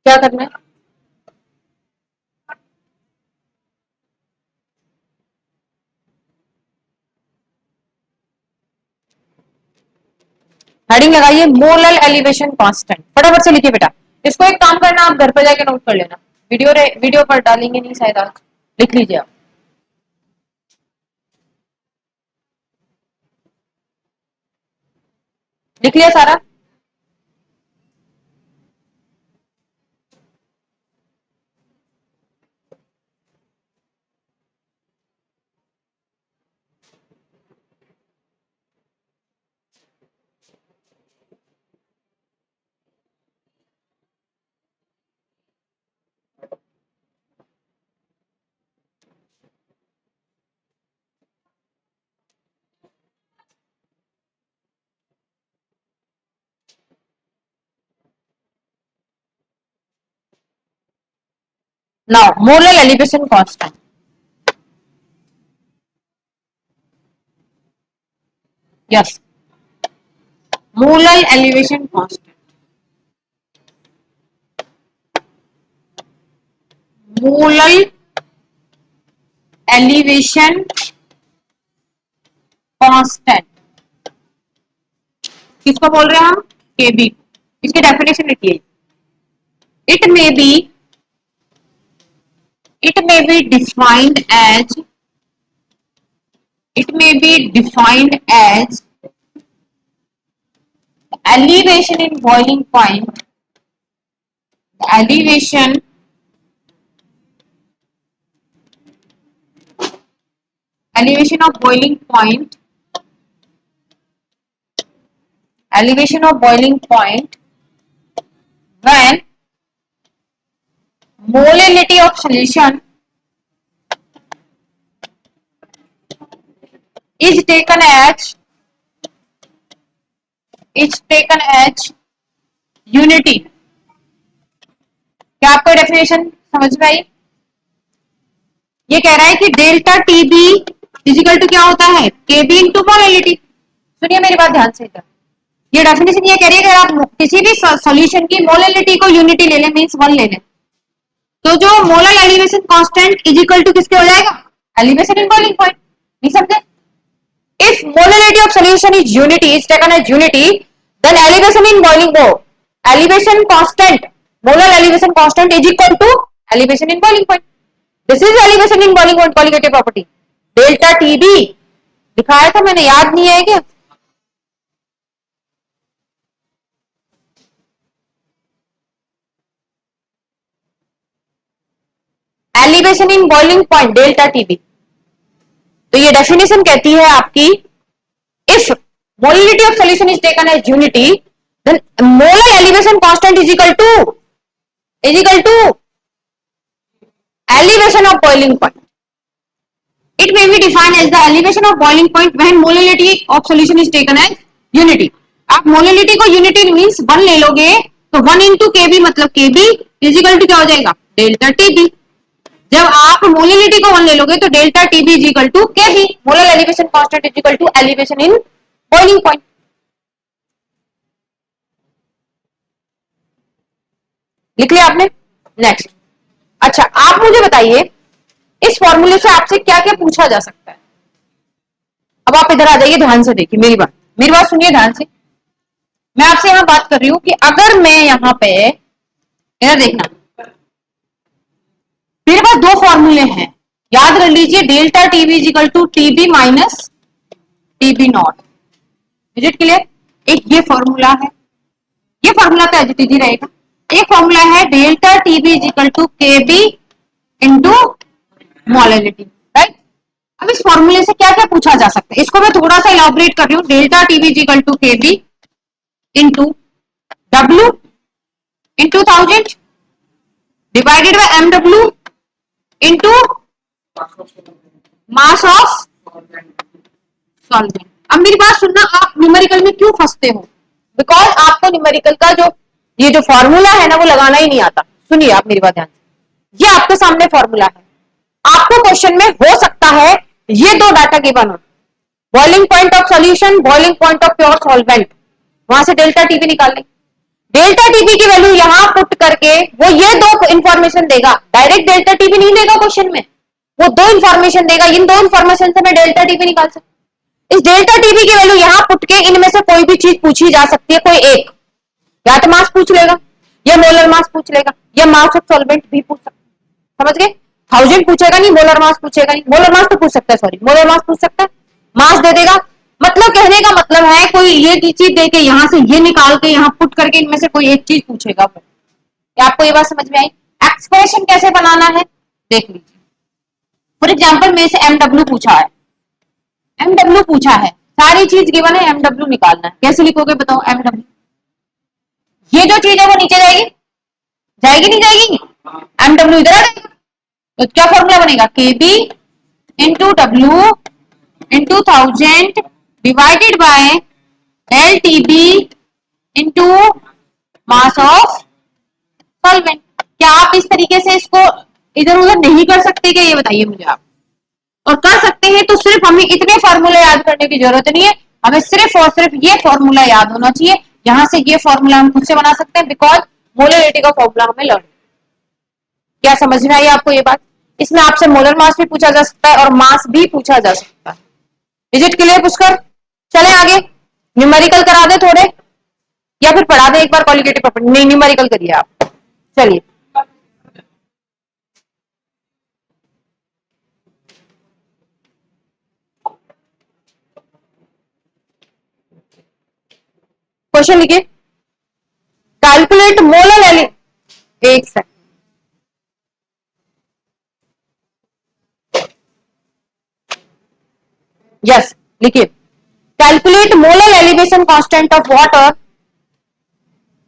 क्या करना है? हेडिंग लगाइए मोलल एलिवेशन कांस्टेंट, फटाफट से लिखिए बेटा। इसको एक काम करना, आप घर पर जाके नोट कर लेना, वीडियो पर डालेंगे नहीं शायद आज, लिख लीजिए आप। लिख लिया सारा? Now molal elevation constant, yes, molal elevation constant, molal elevation constant किसको बोल रहे हैं हम? केबी। इसकी डेफिनेशन लिखिए, it may be defined as, it may be defined as elevation in boiling point, the elevation of boiling point, elevation of boiling point when molality of solution is taken as unity। क्या आपको definition समझ में आई? ये कह रहा है कि delta TB is equal to क्या होता है? KB into molality. सुनिए मेरी बात ध्यान से, ये डेफिनेशन ये कह रही है कि आप किसी भी सॉल्यूशन की मोलैलिटी को यूनिटी ले लें, मींस 1 ले लें, तो जो molal elevation constant is equal to किसके हो जाएगा? Elevation in boiling point. नहीं समझे? If molality of solution is unity, is taken as unity, then elevation in boiling elevation constant, molar elevation constant is equal to elevation in boiling point. This is elevation in boiling point qualitative property. Delta TB दिखाया था मैंने, याद नहीं है क्या? Elevation in boiling point delta TB. तो ये definition कहती है आपकी, if molality of solution is taken as unity, then molar elevation constant is equal to elevation of boiling point. It may be defined as the elevation of boiling point when molality of solution is taken as unity. आप molality को unity means 1 ले लोगे तो 1 into केबी मतलब केबी is equal to क्या हो जाएगा, delta TB. जब आप मोलिलिटी को 1 ले लोगे तो delta TB is equal to KB, molar elevation constant is equal to elevation in boiling point. लिख लिया आपने? नेक्स्ट, अच्छा आप मुझे बताइए इस फॉर्मूले से आपसे क्या क्या पूछा जा सकता है। अब आप इधर आ जाइए, ध्यान से देखिए मेरी बात सुनिए ध्यान से। मैं आपसे यहां बात कर रही हूं कि अगर मैं यहां पे, इधर देखना, मेरे पास 2 फॉर्मूले हैं, याद रख लीजिए, delta TB is equal to TB minus TB not. Is it clear? एक ये फॉर्मूला है, ये फॉर्मूला तो एज ही रहेगा। एक फॉर्मूला है delta TB is equal to KB into molality, right. अब इस फॉर्मूले से क्या क्या पूछा जा सकता है, इसको मैं थोड़ा सा इलाबोरेट कर रही हूँ। Delta TB is equal to KB into W into 1000 divided by M W into mass of solvent. अब मेरी बात सुनना, आप न्यूमेरिकल में क्यों फंसते हो? बिकॉज आपको न्यूमेरिकल का ये जो फॉर्मूला है ना वो लगाना ही नहीं आता। सुनिए आप मेरी बात ध्यान से, ये आपके सामने फॉर्मूला है, आपको क्वेश्चन में हो सकता है ये 2 डाटा गिवन हो, boiling point of solution, boiling point of pure solvent, वहां से डेल्टा टीबी निकाल लें। डेल्टा टीबी की वैल्यू यहां पुट करके वो ये 2 इंफॉर्मेशन देगा, डायरेक्ट डेल्टा टीबी नहीं देगा क्वेश्चन में, वो 2 इंफॉर्मेशन देगा। इन 2 इंफॉर्मेशन से मैं डेल्टा टीबी निकाल सकता। इस डेल्टा टीबी की वैल्यू यहां पुट के इनमें से कोई भी चीज पूछी जा सकती है, कोई एक, या तो मास पूछ लेगा, या मोलर मास पूछ लेगा, या मास ऑफ सॉल्वेंट भी पूछ सकता है। समझ गए? 1000 पूछेगा नहीं, मोलर मास पूछेगा नहीं, मोलर मास तो पूछ सकता है, सॉरी मोलर मास पूछ सकता है, मास दे देगा। मतलब कहने का मतलब है कोई ये चीज दे के यहां से ये निकाल के यहां पुट करके इनमें से कोई एक चीज पूछेगा। क्या आपको ये बात समझ में आई? एक्सप्रेशन कैसे बनाना है देख लीजिए। फॉर एग्जाम्पल मेरे से एमडब्ल्यू पूछा है, एमडब्ल्यू पूछा है, सारी चीज गिवन है, एमडब्ल्यू निकालना है। कैसे लिखोगे बताओ? एमडब्ल्यू, ये जो चीज है वो नीचे जाएगी, जाएगी नहीं जाएगी? एमडब्ल्यू इधर आ जाएगा, तो क्या फॉर्मूला बनेगा? KB into W into 1000 divided by L TB into mass of solvent. क्या आप इस तरीके से इसको इधर उधर नहीं कर सकते क्या, ये बताइए मुझे आप। और कर सकते हैं तो सिर्फ हमें इतने फॉर्मूले याद करने की जरूरत नहीं है, हमें सिर्फ और सिर्फ ये फॉर्मूला याद होना चाहिए। यहां से ये फॉर्मूला हम खुद से बना सकते हैं, बिकॉज मोलरिटी का फॉर्मूला हमें लर्न। क्या समझ में आई आपको ये बात? इसमें आपसे मोलर मास भी पूछा जा सकता है और मास भी पूछा जा सकता है। Is it clear Pushkar? चले आगे, न्यूमेरिकल करा दे थोड़े, या फिर पढ़ा दे एक बार क्वालिटेटिव प्रॉपर्टी? नहीं, न्यूमेरिकल करिए आप। चलिए, क्वेश्चन लिखिए, कैलकुलेट मोलर एलि, एक सेकंड, यस लिखिए, calculate molar elevation constant of water,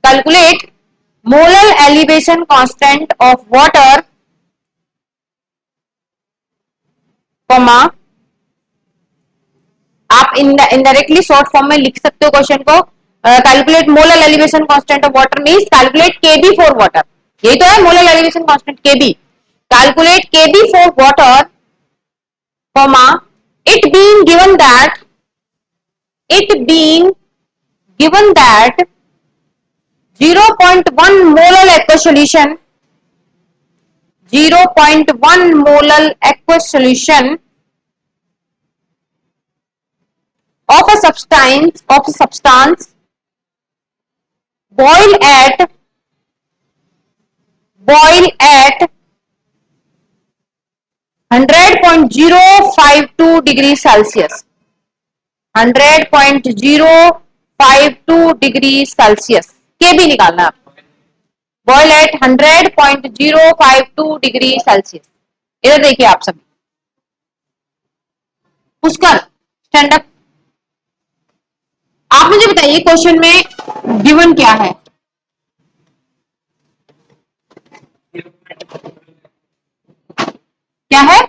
calculate molar elevation constant of water, comma, आप इनडायरेक्टली शॉर्ट फॉर्म में लिख सकते हो क्वेश्चन को। Calculate molar elevation constant of water means calculate KB for water, यही तो है molar elevation constant KB. Calculate KB for water, comma, it being given that 0.1 molar aqueous solution, 0.1 molar aqueous solution of a substance boil at 100.052 degree Celsius. 100.052 degree Celsius के भी निकालना है आपको। Boil at 100.052 degree Celsius. इधर देखिए आप सभी, Pushkar stand up. आप मुझे बताइए क्वेश्चन में गिवन क्या है? क्या है?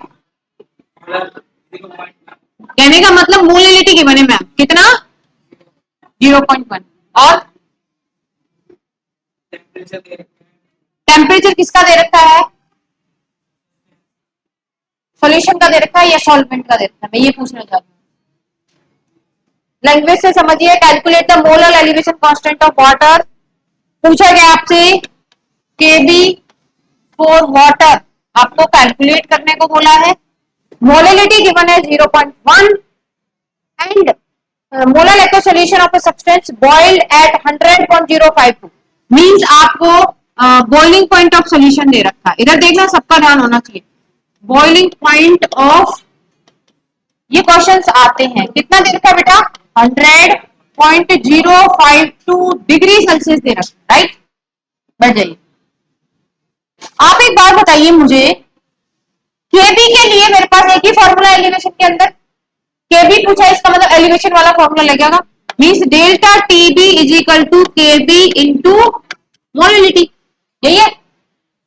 कहने का मतलब मोलिलिटी गिवन है मैम, कितना? 0.1। और टेम्परेचर किसका दे रखा है? सॉल्यूशन का दे रखा है या सॉल्वेंट का दे रखा है? मैं ये पूछना चाहती हूँ। लैंग्वेज से समझिए। Calculate the molar elevation constant of water. पूछा गया आपसे केबी फॉर वाटर, आपको कैलकुलेट करने को बोला है। मोलिलिटी गिवन है 0.1 and molar electro solution of a substance boiled at 100.052 means आपको बॉइलिंग पॉइंट ऑफ सॉल्यूशन दे रखा है। इधर देखना, सबका ध्यान होना चाहिए। बॉइलिंग पॉइंट ऑफ, ये क्वेश्चंस आते हैं, कितना दे रखा है बेटा? 100.052 डिग्री सेल्सियस दे रखा है, राइट? बढ़ जाइए। आप एक बात बताइए मुझे, केबी के लिए मेरे पास एक ही फॉर्मूला एलिवेशन के अंदर, केबी पूछा, इसका मतलब एलिवेशन वाला फॉर्मूला लगेगा, means delta TB is equal to KB into molality. यही है।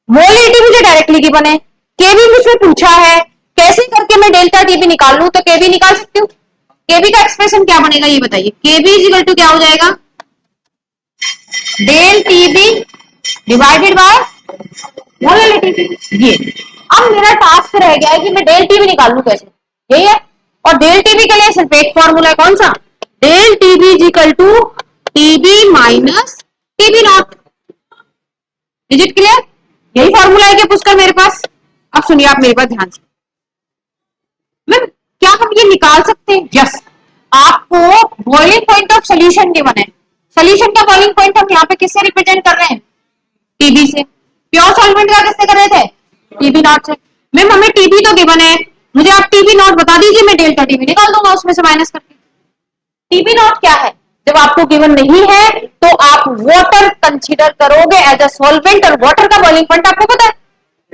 मोलिलिटी मुझे डायरेक्टली गिवन है, केबी मुझसे पूछा है, कैसे करके मैं डेल्टा टीबी निकाल लूं? तो केबी निकाल सकती हूँ। केबी का एक्सप्रेशन क्या बनेगा ये बताइए? केबी इज इक्वल टू क्या हो जाएगा? Del TB divided by molality. ये अब मेरा टास्क रह गया है कि मैं डेल टीबी निकाल लूं कैसे? यही है। और डेल टीबी के लिए सिर्फ एक फॉर्मूला है, कौन सा? Del TB is equal to TB minus TB not. Is it clear? यही फॉर्मूला है क्या पुष्कर मेरे पास? अब सुनिए आप मेरे पास ध्यान से। मैम क्या हम ये निकाल सकते हैं? यस। आपको boiling point of solution given है। सोल्यूशन का बॉइलिंग पॉइंट हम यहाँ पे किससे रिप्रेजेंट कर रहे हैं? टीबी से। प्योर सॉल्वेंट का किससे कर रहे थे? टीबी नॉट से। मैम हमें टीबी तो गिवन है, मुझे आप टीबी नॉट बता दीजिए, मैं डेल्टा टीबी निकाल दूंगा उसमें से माइनस करके। टीबी नॉट क्या है? जब आपको गिवन नहीं है तो आप वाटर कंसीडर करोगे एज अ सॉल्वेंट, और वाटर का बॉइलिंग पॉइंट आपको पता है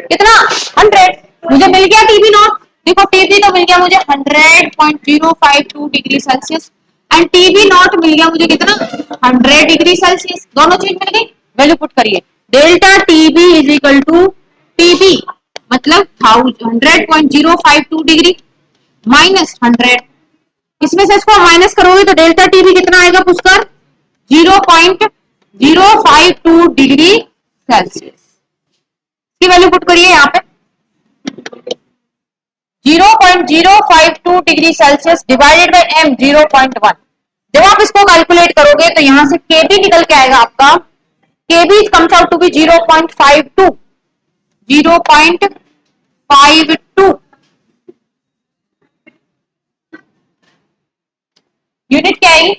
कितना? 100। मुझे मिल गया टीबी नॉट। देखो टीबी तो मिल गया मुझे 100.052 degree Celsius and TB not मिल गया मुझे कितना? 100 डिग्री सेल्सियस। दोनों चीज मिल गई। वैल्यू पुट करिए। Delta TB is equal to TB मतलब 100.052 डिग्री माइनस 100। इसमें से इसको माइनस करोगे तो डेल्टा टीबी कितना आएगा पुष्कर? 0.052 डिग्री सेल्सियस की वैल्यू पुट करिए यहाँ पे। 0.052 degree Celsius divided by M 0.1। जब आप इसको कैलकुलेट करोगे तो यहां से केबी निकल के आएगा आपका, KB comes out to be 0.52। 0.52 unit क्या आएगी?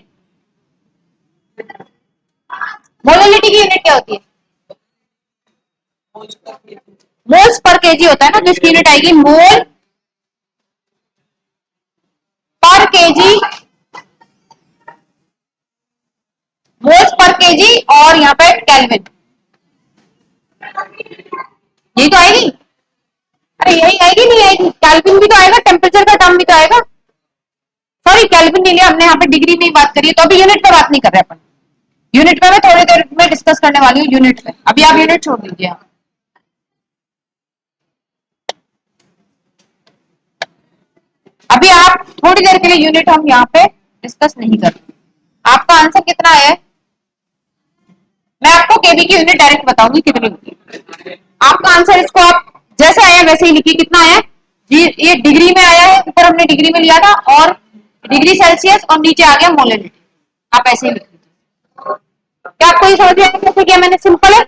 मोलिलिटी की यूनिट क्या होती है? मोल्स पर केजी होता है ना, जिसकी यूनिट आएगी मोल पर केजी, मोल्स पर केजी, और यहाँ पे केल्विन। यही तो आएगी। अरे यही आएगी, नहीं आएगी? केल्विन भी तो आएगा, टेम्परेचर का टर्म भी तो आएगा। सॉरी केल्विन नहीं लिया हमने, यहाँ पे डिग्री में बात करी है, तो अभी यूनिट पे बात नहीं कर रहे अपन। यूनिट पे मैं थोड़ी देर में डिस्कस करने वाली हूँ, यूनिट पे। अभी आप यूनिट छोड़ दीजिए। अभी आप थोड़ी देर के लिए यूनिट हम यहाँ पे डिस्कस नहीं कर रहे। आपका आंसर कितना है? मैं आपको केबी की यूनिट डायरेक्ट बताऊंगी कितनी होगी। आपका आंसर, इसको आप जैसे आया वैसे ही लिखिए। कितना आया? ये डिग्री में आया है, ऊपर हमने डिग्री में लिया था, और डिग्री सेल्सियस, और नीचे आ गया मोलिलिटी। आप ऐसे ही लिख लीजिए। क्या आपको ये समझ में आया कैसे किया मैंने? सिंपल है।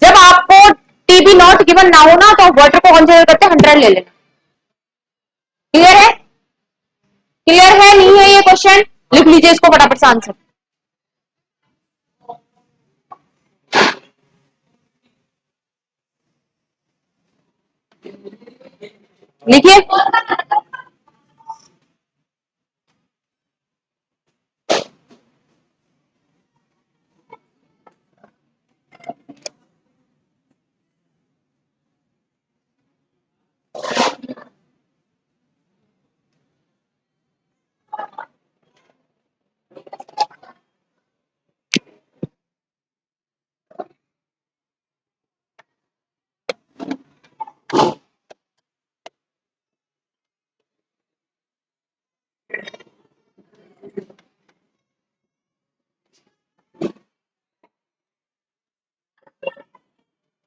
जब आपको टीबी नॉट गिवन ना हो ना, तो वाटर को कंसीडर करते 100 ले लेना। क्लियर है? क्लियर है नहीं है ये क्वेश्चन? लिख लीजिए इसको फटाफट से आंसर। लिखिए।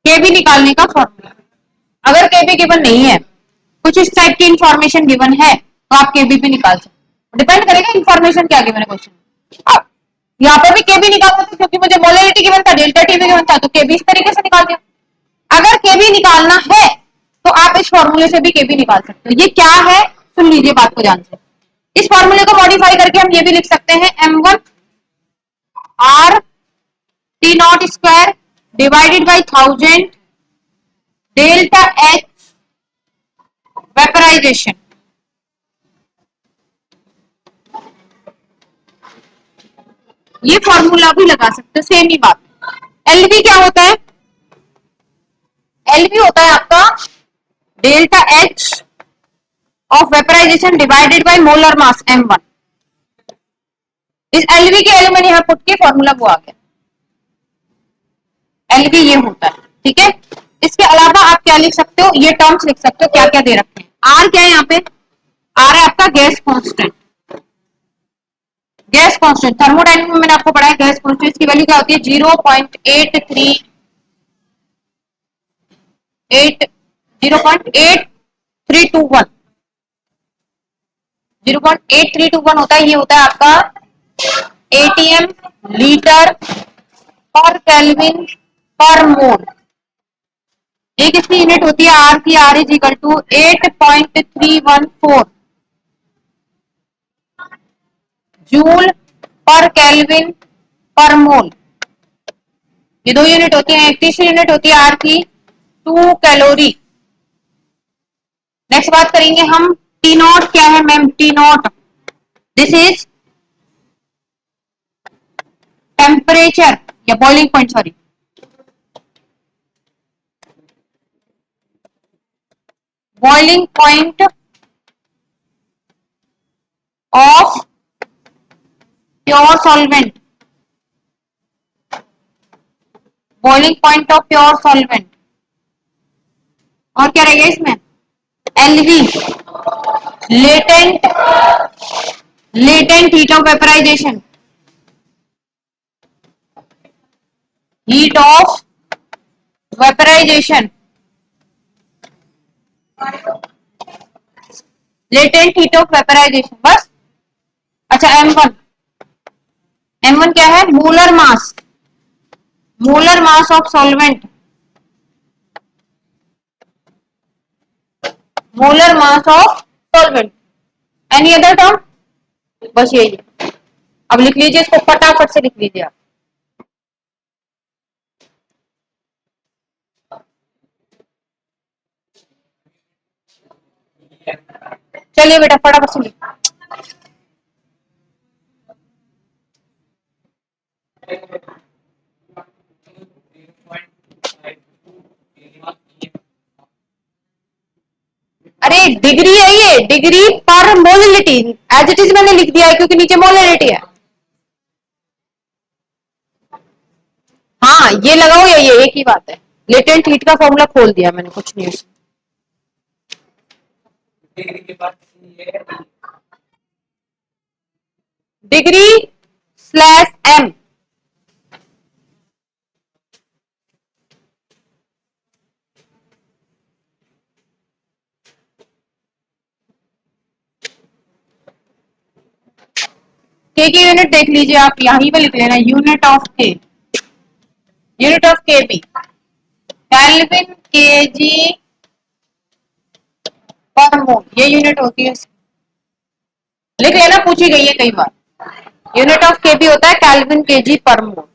केबी निकालने का फॉर्मूला, अगर केबी गिवन नहीं है, कुछ इस टाइप की इंफॉर्मेशन गिवन है, तो आप केबी भी निकाल सकते हो। डिपेंड करेगा इंफॉर्मेशन क्या गिवन है क्वेश्चन। अब यहाँ पर भी केबी निकाल सकते, क्योंकि मुझे मोलरिटी गिवन था, डेल्टा टी भी गिवन था, तो केबी इस तरीके से निकाल दिया। अगर केबी निकालना है तो आप इस फॉर्मूले से भी केबी निकाल सकते हो। ये क्या है, सुन लीजिए बात को ध्यान से। इस फॉर्मूले को मॉडिफाई करके हम ये भी लिख सकते हैं, m1 r t not square divided by 1000 delta h vaporisation. ये फॉर्मूला भी लगा सकते हो, सेम ही बात। एलवी क्या होता है, एलवी होता है आपका delta H of vaporisation divided by molar mass m1। इस एलवी के एलिमेंट यहां पुट के फॉर्मूला वो आ गया, एलवी ये होता है, ठीक है। इसके अलावा आप क्या लिख सकते हो, ये टर्म्स लिख सकते हो, क्या क्या दे रखे हैं। आर क्या है यहाँ पे, आर है आपका gas constant. Gas constant thermodynamics में मैंने आपको पढ़ाया, गैस कांस्टेंट की वैल्यू क्या होती है, 0.8321 होता है। ये होता है आपका एटीएम लीटर पर केल्विन पर मोल। एक इसकी यूनिट होती है आर की, R is equal to 8.314 joule per kelvin per mole. ये दो यूनिट होती है। एक तीसरी यूनिट होती है आर की 2 कैलोरी। नेक्स्ट बात करेंगे हम, टी नॉट क्या है ma'am, T not this is temperature या boiling point, sorry, boiling point of pure solvent, boiling point of pure solvent. और क्या रहेगा इसमें, LV latent, latent heat of vaporisation, heat of vaporisation, latent heat of vaporisation, बस। अच्छा m1, m1 क्या है, molar mass, molar mass of solvent, molar mass of solvent. Any other term, बस यही है। अब लिख लीजिए इसको, फटाफट से लिख लीजिए आप। चलिए बेटा फटाफट से लिखिए। अरे डिग्री है, ये डिग्री पर मोलिलिटी, एज इट इज मैंने लिख दिया है क्योंकि नीचे मोलिलिटी है। हाँ ये लगाओ या ये एक ही बात है। लेटेंट हीट का फॉर्मूला खोल दिया मैंने, कुछ नहीं उसमें। डिग्री स्लैश एम, के की यूनिट देख लीजिए आप, यहीं पे लिख लेना, यूनिट ऑफ के, यूनिट ऑफ के बी केल्विन केजी पर मोल, ये यूनिट होती है। लिख लेना, पूछी गई है कई बार। यूनिट ऑफ के बी होता है केल्विन केजी पर मोल।